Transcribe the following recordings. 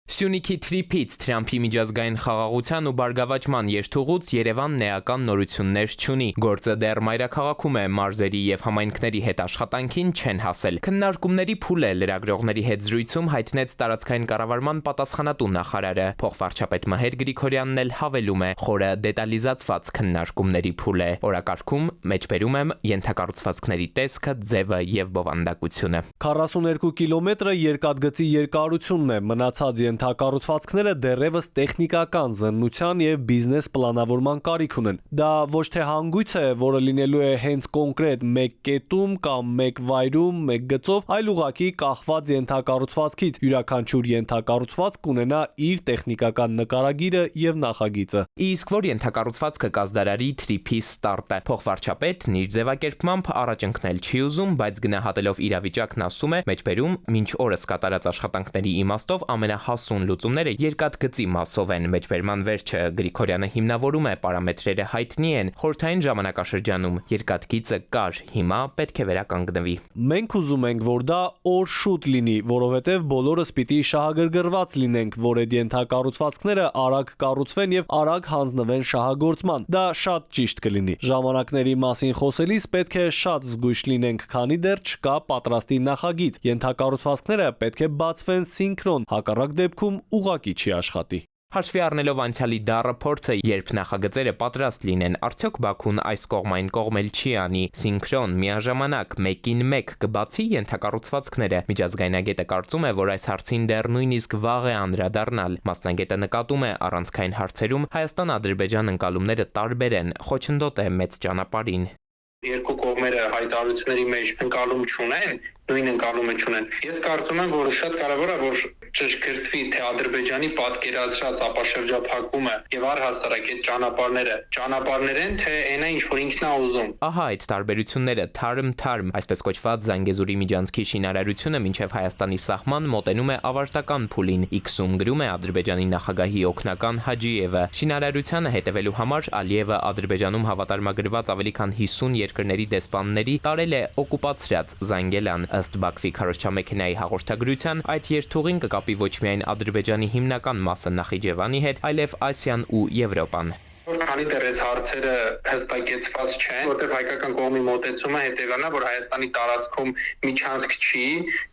Սյունիքի թրիփից Թրամփի միջազգային խաղաղության ու բարգավաճման երթուղուց Երևանն էական նորություններ չունի։ Գործը դեռ մայրաքաղաքում է, մարզերի եւ համայնքների հետ աշխատանքին չեն հասել։ Քննարկումների փուլ է լրագրողների հետ զրույցում հայտնեց տարածքային կառավարման պատասխանատու նախարարը։ Փոխվարչապետ Մհեր Գրիգորյանն էլ հավելում է, խորը դետալիզացված քննարկումների փուլ է։ Օրակարգում մեջբերում եմ ենթակառուցվածքների տեսքը, ձևը եւ բովանդակությունը։ 42 կիլոմետրը երկաթգծի երկարությունն է, մնացած ենթակառուցվածքները դեռևս տեխնիկական զննության եւ բիզնես պլանավորման կարիք ունեն։ Դա ոչ թե հանգույց է, որը լինելու է հենց կոնկրետ մեկ կետում կամ մեկ վայրում, մեկ գծով, այլ ուղղակի կախված ենթակառուցվածքից։ Յուրաքանչյուր ենթակառուցվածք կունենա իր տեխնիկական նկարագիրը եւ նախագիծը։ Իսկ որ ենթակառուցվածքը կազդարարի թրիփի ստարտը։ Փոխվարչապետն իր ձևակերպմամբ առաջընկնել չի ուզում, բայց գնահատելով իրավիճակն ասում է, մեջբերում մինչ օրս կատարած աշխատանքների իմաստով ամենահասուն լուծումները երկաթգծի մասով են։ Մեջբերման վերջը Գրիգորյանը հիմնավորում է, պարամետրերը հայտնի են, խորհրդային ժամանակաշրջանում երկաթգիծը կար, հիմա պետք է վերականգնվի։ Մենք ուզում ենք, որ դա օր շուտ լինի, որովհետև բոլորս պիտի շահագրգռված լինենք, որ այդ ենթակառուցվածքները արագ կառուցվեն եւ արագ հանձնվեն շահագործման։ Դա շատ ճիշտ կլինի։ Ժամանակների մասին խոսելիս պետք է շատ զգույշ լինենք, քանի դեռ չկա պատրաստի նախագիծ։ Ենթակառուցվածքները պետք է բացվեն սինխրոն, հակառակ դեպքում ուղղակի չի աշխատի։ Հաշվի առնելով անցյալի դառը փորձը, երբ նախագծերը պատրաստ լինեն, արդյոք Բաքուն այս կողմային կողմել չի անի սինխրոն միաժամանակ մեկին մեկ կբացի ենթակառուցվածքները։ Միջազգայնագետը կարծում է, որ այս հարցին դեռ նույնիսկ վաղ է անդրադառնալ։ Մասնագետը նկատում է, առանցքային հարցերում Հայաստան-Ադրբեջան ընկալումները տարբեր են, խոչընդոտ է մեծ ճանապարհին։ Երկու կողմերը հայտարարությունների մեջ ընկալում չունեն, նույն ընկալումը չունեն։ Ես կարծում եմ, որ շատ կարևոր է, որ ճշգրտվի թե Ադրբեջանի պատկերացրած ապաշրջափակումը եւ առհասարակ այդ ճանապարհներ են, թե այնա ինչ որ ինքն է ուզում։ Ահա այդ տարբերությունները թարմ, այսպես կոչված Զանգեզուրի միջանցքի շինարարությունը մինչև Հայաստանի սահման մոտենում է ավարտական փուլին։ X-ում գրում է Ադրբեջանի նախագահի օգնական Հաջիևը։ Շինարարությանը հետևելու համար Ալիևը Ադրբեջանում հավատարմագրված ավելի քան 50 երկրների դեսպանների տարել է օկուպացրած Զանգելան։ Ըստ Բաքվի քարոզչամեքենայի հաղորդագրության, այդ երթուղին կկապի ոչ միայն Ադրբեջանի հիմնական մասը Նախիջևանի հետ, այլև Ասիան ու Եվրոպան։ Քանի դեռ այս հարցերը հստակեցված չեն, որտեղ հայկական կողմի մոտեցումը հետևանն է, որ Հայաստանի տարածքում միջանցք չի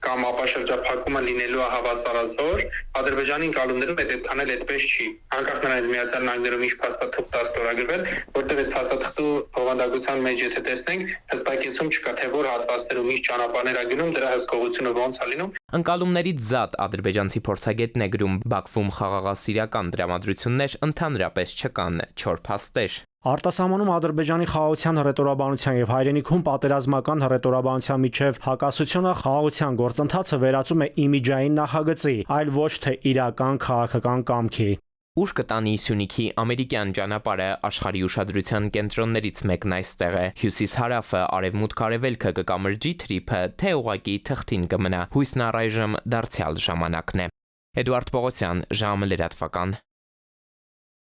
կամ ապաշրջափակումը լինելու է հավասարազոր, Ադրբեջանի ընկալումներում այդքան էլ այդպես չի։ Հանկարծ նրանց Միացյալ Նահանգներում ինչ փաստաթուղթ ստորագրվել, որտեղ այդ փաստաթղթու բովանդակության մեջ եթե տեսնենք, հստակեցում չկա, թե որ հատվածներում ինչ ճանապարհներ ա գնում, դրա հսկողությունը ոնց է լինում։ Ընկալումներից զատ ադրբեջանցի փորձագետն է գրում, Բաքվում խաղաղասիրական դրամատրություններ ընդհանրապես չկան, չոր փաստեր։ Արտասահմանում Ադրբեջանի խաղաղության հռետորաբանության եւ հայրենիքում պատերազմական հռետորաբանության միջև հակասությունը խաղաղության գործընթացը վերածում է իմիջային նախագծի, այլ ոչ թե իրական քաղաքական կամքի։ Ուր կտանի Սյունիքի ամերիկյան ճանապարհը աշխարհի ուշադրության կենտրոններից մեկն այստեղ է։ Հյուսիս-հարավը, արևմուտք-արևելքը կկամրջի թրիփը, թե ուղղակի թղթին կմնա։ Հույսն առայժմ դարձյալ ժամանակն է։ Էդուարդ Պողոսյան, ժամը լրատվական։